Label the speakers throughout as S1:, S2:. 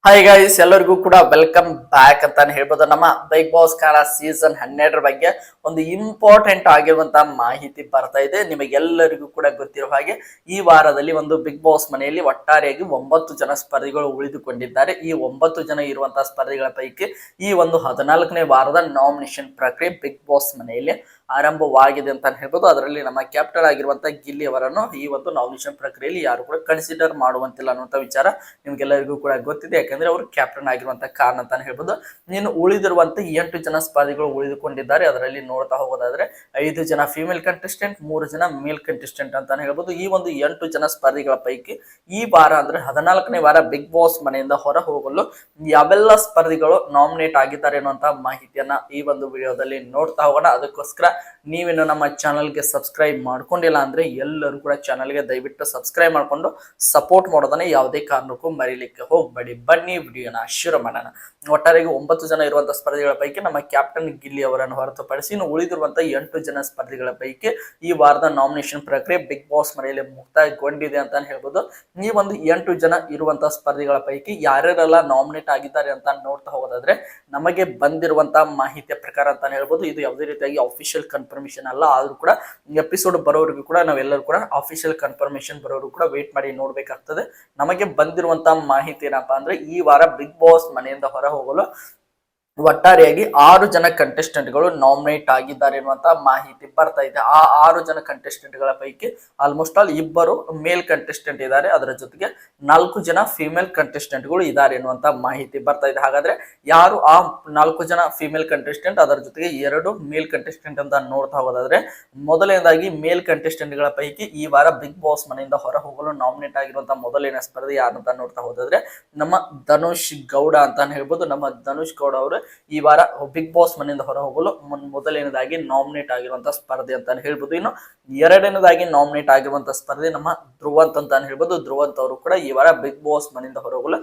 S1: Hi guys, ಎಲ್ಲರಿಗೂ ಕೂಡ welcome back ಅಂತಾನೆ ಹೇಳ್ಬೋದು. ನಮ್ಮ ಬಿಗ್ ಬಾಸ್ ಕನ್ನಡ ಸೀಸನ್ 12 ಬಗ್ಗೆ ಒಂದು ಇಂಪಾರ್ಟೆಂಟ್ ಆಗಿರುವಂತಹ ಮಾಹಿತಿ ಬರ್ತಾ ಇದೆ. ನಿಮಗೆಲ್ಲರಿಗೂ ಕೂಡ ಗೊತ್ತಿರೋ ಹಾಗೆ ಈ ವಾರದಲ್ಲಿ ಒಂದು ಬಿಗ್ ಬಾಸ್ ಮನೆಯಲ್ಲಿ ಒಟ್ಟಾರೆಯಾಗಿ 9 ಜನ ಸ್ಪರ್ಧಿಗಳು ಉಳಿದುಕೊಂಡಿದ್ದಾರೆ. ಈ 9 ಜನ ಇರುವಂತಹ ಸ್ಪರ್ಧಿಗಳ ಪೈಕಿ ಈ ಒಂದು 14ನೇ ವಾರದ ನಾಮಿನೇಷನ್ ಪ್ರಕ್ರಿಯೆ ಬಿಗ್ ಬಾಸ್ ಮನೆಯಲ್ಲಿ ಆರಂಭವಾಗಿದೆ ಅಂತ ಹೇಳ್ಬೋದು. ಅದರಲ್ಲಿ ನಮ್ಮ ಕ್ಯಾಪ್ಟನ್ ಆಗಿರುವಂತಹ ಗಿಲ್ಲಿ ಅವರನ್ನು ಈ ಒಂದು ನಾಮಿನೇಷನ್ ಪ್ರಕ್ರಿಯೆಯಲ್ಲಿ ಯಾರು ಕೂಡ ಕನ್ಸಿಡರ್ ಮಾಡುವಂತಿಲ್ಲ ಅನ್ನುವಂಥ ವಿಚಾರ ನಿಮ್ಗೆಲ್ಲರಿಗೂ ಕೂಡ ಗೊತ್ತಿದೆ. ಯಾಕಂದ್ರೆ ಅವರು ಕ್ಯಾಪ್ಟನ್ ಆಗಿರುವಂತಹ ಕಾರಣ ಅಂತಾನೆ ಹೇಳ್ಬೋದು. ನೀನು ಉಳಿದಿರುವಂತ 8 ಜನ ಸ್ಪರ್ಧಿಗಳು ಉಳಿದುಕೊಂಡಿದ್ದಾರೆ. ಅದರಲ್ಲಿ ನೋಡ್ತಾ ಹೋಗೋದಾದ್ರೆ 5 ಜನ ಫಿಮೇಲ್ ಕಂಟೆಸ್ಟೆಂಟ್, 3 ಜನ ಮೇಲ್ ಕಂಟೆಸ್ಟೆಂಟ್ ಅಂತಾನೆ ಹೇಳ್ಬೋದು. ಈ ಒಂದು 8 ಜನ ಸ್ಪರ್ಧಿಗಳ ಪೈಕಿ ಈ ವಾರ ಅಂದ್ರೆ 14ನೇ ವಾರ ಬಿಗ್ ಬಾಸ್ ಮನೆಯಿಂದ ಹೊರ ಹೋಗಲು ಯಾವೆಲ್ಲ ಸ್ಪರ್ಧಿಗಳು ನಾಮಿನೇಟ್ ಆಗಿದ್ದಾರೆ ಅನ್ನುವಂತಹ ಮಾಹಿತಿಯನ್ನ ಈ ಒಂದು ವಿಡಿಯೋದಲ್ಲಿ ನೋಡ್ತಾ ಹೋಗೋಣ. ಅದಕ್ಕೋಸ್ಕರ ನೀವೇನು ನಮ್ಮ ಚಾನಲ್ಗೆ ಸಬ್ಸ್ಕ್ರೈಬ್ ಮಾಡ್ಕೊಂಡಿಲ್ಲ ಅಂದ್ರೆ ಎಲ್ಲರೂ ಕೂಡ ಚಾನಲ್ಗೆ ದಯವಿಟ್ಟು ಸಬ್ಸ್ಕ್ರೈಬ್ ಮಾಡ್ಕೊಂಡು ಸಪೋರ್ಟ್ ಮಾಡೋದನ್ನ ಯಾವುದೇ ಕಾರಣಕ್ಕೂ ಮರೀಲಿಕ್ಕೆ ಹೋಗ್ಬೇಡಿ. ಬನ್ನಿ ವಿಡಿಯೋನ ಶುರು ಮಾಡೋಣ. ಒಟ್ಟಾರೆಗೆ 9 ಜನ ಇರುವಂತಹ ಸ್ಪರ್ಧಿಗಳ ಪೈಕಿ ನಮ್ಮ ಕ್ಯಾಪ್ಟನ್ ಗಿಲ್ಲಿ ಅವರನ್ನು ಹೊರತುಪಡಿಸಿ ಇನ್ನು ಉಳಿದಿರುವಂತಹ 8 ಜನ ಸ್ಪರ್ಧಿಗಳ ಪೈಕಿ ಈ ವಾರದ ನಾಮಿನೇಷನ್ ಪ್ರಕ್ರಿಯೆ ಬಿಗ್ ಬಾಸ್ ಮನೆಯಲ್ಲಿ ಮುಕ್ತಾಯಗೊಂಡಿದೆ ಅಂತಾನೆ ಹೇಳ್ಬೋದು. ಈ ಒಂದು 8 ಜನ ಇರುವಂತಹ ಸ್ಪರ್ಧಿಗಳ ಪೈಕಿ ಯಾರ್ಯಾರೆಲ್ಲ ನಾಮಿನೇಟ್ ಆಗಿದ್ದಾರೆ ಅಂತ ನೋಡ್ತಾ ಹೋಗೋದಾದ್ರೆ ನಮಗೆ ಬಂದಿರುವಂತಹ ಮಾಹಿತಿಯ ಪ್ರಕಾರ ಅಂತಾನೆ ಹೇಳ್ಬೋದು. ಇದು ಯಾವುದೇ ರೀತಿಯಾಗಿ ಅಫಿಷಿಯಲ್ ಕನ್ಫರ್ಮೇಶನ್ ಅಲ್ಲ, ಆದ್ರೂ ಕೂಡ ಎಪಿಸೋಡ್ ಬರೋವರೆಗೂ ಕೂಡ ನಾವೆಲ್ಲರೂ ಕೂಡ ಅಫಿಷಿಯಲ್ ಕನ್ಫರ್ಮೇಶನ್ ಬರೋರು ಕೂಡ ವೇಟ್ ಮಾಡಿ ನೋಡ್ಬೇಕಾಗ್ತದೆ. ನಮಗೆ ಬಂದಿರುವಂತಹ ಮಾಹಿತಿ ಏನಪ್ಪಾ ಅಂದ್ರೆ ಈ ವಾರ ಬಿಗ್ ಬಾಸ್ ಮನೆಯಿಂದ ಹೊರ ಹೋಗಲು ಒಟ್ಟಾರೆಯಾಗಿ 6 ಜನ ಕಂಟೆಸ್ಟೆಂಟ್ಗಳು ನಾಮಿನೇಟ್ ಆಗಿದ್ದಾರೆ ಎನ್ನುವಂತ ಮಾಹಿತಿ ಬರ್ತಾ ಇದೆ. ಆ 6 ಜನ ಕಂಟೆಸ್ಟೆಂಟ್ಗಳ ಪೈಕಿ ಆಲ್ಮೋಸ್ಟ್ ಆಲ್ 2 ಮೇಲ್ ಕಂಟೆಸ್ಟೆಂಟ್ ಇದ್ದಾರೆ, ಅದರ ಜೊತೆಗೆ 4 ಜನ ಫಿಮೇಲ್ ಕಂಟೆಸ್ಟೆಂಟ್ಗಳು ಇದ್ದಾರೆ ಎನ್ನುವಂತ ಮಾಹಿತಿ ಬರ್ತಾ ಇದೆ. ಹಾಗಾದ್ರೆ ಯಾರು ಆ 4 ಜನ ಫಿಮೇಲ್ ಕಂಟೆಸ್ಟೆಂಟ್, ಅದರ ಜೊತೆಗೆ 2 ಮೇಲ್ ಕಂಟೆಸ್ಟೆಂಟ್ ಅಂತ ನೋಡ್ತಾ ಹೋಗೋದಾದ್ರೆ ಮೊದಲನೇದಾಗಿ ಮೇಲ್ ಕಂಟೆಸ್ಟೆಂಟ್ಗಳ ಪೈಕಿ ಈ ವಾರ ಬಿಗ್ ಬಾಸ್ ಮನೆಯಿಂದ ಹೊರ ಹೋಗಲು ನಾಮಿನೇಟ್ ಆಗಿರುವಂತಹ ಮೊದಲನೇ ಸ್ಪರ್ಧೆ ಯಾರಂತ ನೋಡ್ತಾ ಹೋದಾದ್ರೆ ನಮ್ಮ ಧನುಷ್ ಗೌಡ ಅಂತಾನೆ ಹೇಳ್ಬೋದು. ನಮ್ಮ ಧನುಷ್ ಗೌಡ ಅವರು ಈ ವಾರ ಬಿಗ್ ಬಾಸ್ ಮನೆಯಿಂದ ಹೊರ ಹೋಗಲು ಮೊದಲನೇದಾಗಿ ನಾಮಿನೇಟ್ ಆಗಿರುವಂತಹ ಸ್ಪರ್ಧೆ ಅಂತಾನೆ ಹೇಳ್ಬೋದು. ಇನ್ನು ಎರಡನೇದಾಗಿ ನಾಮಿನೇಟ್ ಆಗಿರುವಂತಹ ಸ್ಪರ್ಧೆ ನಮ್ಮ ಧ್ರುವಂತ್ ಅಂತಾನೆ ಹೇಳ್ಬೋದು. ಧ್ರುವಂತ್ ಅವರು ಕೂಡ ಈ ವಾರ ಬಿಗ್ ಬಾಸ್ ಮನೆಯಿಂದ ಹೊರ ಹೋಗಲು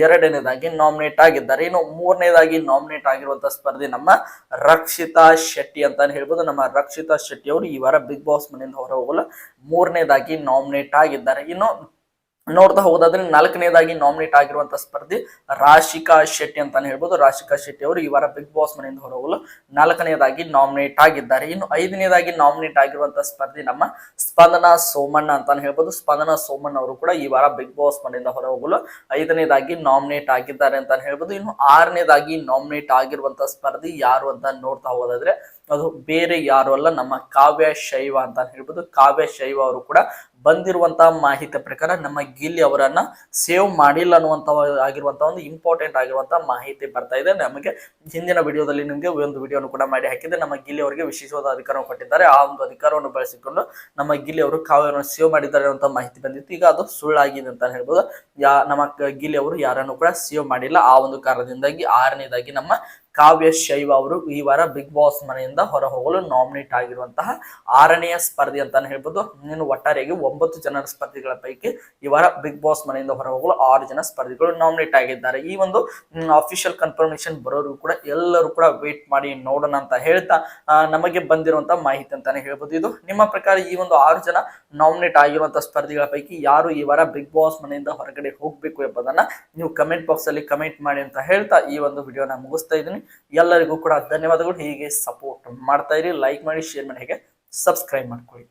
S1: ಎರಡನೇದಾಗಿ ನಾಮಿನೇಟ್ ಆಗಿದ್ದಾರೆ. ಇನ್ನು ಮೂರನೇದಾಗಿ ನಾಮಿನೇಟ್ ಆಗಿರುವಂತಹ ಸ್ಪರ್ಧೆ ನಮ್ಮ ರಕ್ಷಿತಾ ಶೆಟ್ಟಿ ಅಂತಾನೆ ಹೇಳ್ಬೋದು. ನಮ್ಮ ರಕ್ಷಿತಾ ಶೆಟ್ಟಿ ಅವರು ಈ ವಾರ ಬಿಗ್ ಬಾಸ್ ಮನೆಯಿಂದ ಹೊರ ಹೋಗಲು ಮೂರನೇದಾಗಿ ನಾಮಿನೇಟ್ ಆಗಿದ್ದಾರೆ. ಇನ್ನು ನೋಡ್ತಾ ಹೋಗೋದಾದ್ರೆ 4ನೇದಾಗಿ ನಾಮಿನೇಟ್ ಆಗಿರುವಂತಹ ಸ್ಪರ್ಧೆ ರಾಶಿಕಾ ಶೆಟ್ಟಿ ಅಂತಾನೆ ಹೇಳ್ಬೋದು. ರಾಶಿಕಾ ಶೆಟ್ಟಿ ಅವರು ಈ ವಾರ ಬಿಗ್ ಬಾಸ್ ಮನೆಯಿಂದ ಹೊರಹೋಗಲು 4ನೇದಾಗಿ ನಾಮಿನೇಟ್ ಆಗಿದ್ದಾರೆ. ಇನ್ನು 5ನೇದಾಗಿ ನಾಮಿನೇಟ್ ಆಗಿರುವಂತಹ ಸ್ಪರ್ಧೆ ನಮ್ಮ ಸ್ಪಂದನಾ ಸೋಮಣ್ಣ ಅಂತಾನೆ ಹೇಳ್ಬೋದು. ಸ್ಪಂದನಾ ಸೋಮಣ್ಣ ಅವರು ಕೂಡ ಈ ವಾರ ಬಿಗ್ ಬಾಸ್ ಮನೆಯಿಂದ ಹೊರಹೋಗಲು 5ನೇದಾಗಿ ನಾಮಿನೇಟ್ ಆಗಿದ್ದಾರೆ ಅಂತಾನೆ ಹೇಳ್ಬೋದು. ಇನ್ನು 6ನೇದಾಗಿ ನಾಮಿನೇಟ್ ಆಗಿರುವಂತಹ ಸ್ಪರ್ಧೆ ಯಾರು ಅಂತ ನೋಡ್ತಾ ಹೋಗೋದಾದ್ರೆ ಅದು ಬೇರೆ ಯಾರು ಅಲ್ಲ, ನಮ್ಮ ಕಾವ್ಯ ಶೈವ ಅಂತ ಹೇಳ್ಬೋದು. ಕಾವ್ಯ ಶೈವ ಅವರು ಕೂಡ ಬಂದಿರುವಂತಹ ಮಾಹಿತಿ ಪ್ರಕಾರ ನಮ್ಮ ಗಿಲ್ಲಿ ಅವರನ್ನ ಸೇವ್ ಮಾಡಿಲ್ಲ ಅನ್ನುವಂತ ಆಗಿರುವಂತಹ ಒಂದು ಇಂಪಾರ್ಟೆಂಟ್ ಆಗಿರುವಂತಹ ಮಾಹಿತಿ ಬರ್ತಾ ಇದೆ. ನಮಗೆ ಹಿಂದಿನ ವಿಡಿಯೋದಲ್ಲಿ ನಿಮಗೆ ಒಂದು ವಿಡಿಯೋನು ಕೂಡ ಮಾಡಿ ಹಾಕಿದೆ. ನಮ್ಮ ಗಿಲ್ಲಿ ಅವರಿಗೆ ವಿಶೇಷವಾದ ಅಧಿಕಾರವನ್ನು ಕೊಟ್ಟಿದ್ದಾರೆ. ಆ ಒಂದು ಅಧಿಕಾರವನ್ನು ಬಳಸಿಕೊಂಡು ನಮ್ಮ ಗಿಲ್ಲಿ ಅವರು ಕಾವ್ಯವನ್ನು ಸೇವ್ ಮಾಡಿದ್ದಾರೆ ಅಂತ ಮಾಹಿತಿ ಬಂದಿತ್ತು. ಈಗ ಅದು ಸುಳ್ಳಾಗಿದೆ ಅಂತ ಹೇಳ್ಬೋದು. ನಮ್ಮ ಗಿಲ್ಲಿ ಅವರು ಯಾರನ್ನು ಕೂಡ ಸೇವ್ ಮಾಡಿಲ್ಲ. ಆ ಒಂದು ಕಾರಣದಿಂದಾಗಿ 6ನೇದಾಗಿ ನಮ್ಮ ಕಾವ್ಯ ಶೈವ ಅವರು ಈ ವಾರ ಬಿಗ್ ಬಾಸ್ ಮನೆಯಿಂದ ಹೊರ ಹೋಗಲು ನಾಮಿನೇಟ್ ಆಗಿರುವಂತಹ 6ನೆಯ ಸ್ಪರ್ಧೆ ಅಂತಾನೆ ಹೇಳ್ಬೋದು. ಇನ್ನು ಒಟ್ಟಾರೆಯಾಗಿ 9 ಜನ ಸ್ಪರ್ಧಿಗಳ ಪೈಕಿ ಈ ವಾರ ಬಿಗ್ ಬಾಸ್ ಮನೆಯಿಂದ ಹೊರ ಹೋಗಲು 6 ಜನ ಸ್ಪರ್ಧಿಗಳು ನಾಮಿನೇಟ್ ಆಗಿದ್ದಾರೆ. ಈ ಒಂದು ಅಫಿಷಿಯಲ್ ಕನ್ಫರ್ಮೇಶನ್ ಬರೋರು ಕೂಡ ಎಲ್ಲರೂ ಕೂಡ ವೇಟ್ ಮಾಡಿ ನೋಡೋಣ ಅಂತ ಹೇಳ್ತಾ ನಮಗೆ ಬಂದಿರುವಂತಹ ಮಾಹಿತಿ ಅಂತಾನೆ ಹೇಳ್ಬೋದು. ಇದು ನಿಮ್ಮ ಪ್ರಕಾರ ಈ ಒಂದು 6 ಜನ ನಾಮಿನೇಟ್ ಆಗಿರುವಂತಹ ಸ್ಪರ್ಧಿಗಳ ಪೈಕಿ ಯಾರು ಈ ವಾರ ಬಿಗ್ ಬಾಸ್ ಮನೆಯಿಂದ ಹೊರಗಡೆ ಹೋಗ್ಬೇಕು ಎಂಬುದನ್ನ ನೀವು ಕಮೆಂಟ್ ಬಾಕ್ಸ್ ಅಲ್ಲಿ ಕಮೆಂಟ್ ಮಾಡಿ ಅಂತ ಹೇಳ್ತಾ ಈ ಒಂದು ವಿಡಿಯೋನ ಮುಗಿಸ್ತಾ ಇದ್ದೀನಿ. ಎಲ್ಲರಿಗೂ ಕೂಡ ಧನ್ಯವಾದಗಳು. ಹೀಗೆ ಸಪೋರ್ಟ್ ಮಾಡ್ತಾ ಇರಿ, ಲೈಕ್ ಮಾಡಿ, ಶೇರ್ ಮಾಡಿ, ಹೇಗೆ ಸಬ್ಸ್ಕ್ರೈಬ್ ಮಾಡ್ಕೊಳ್ಳಿ.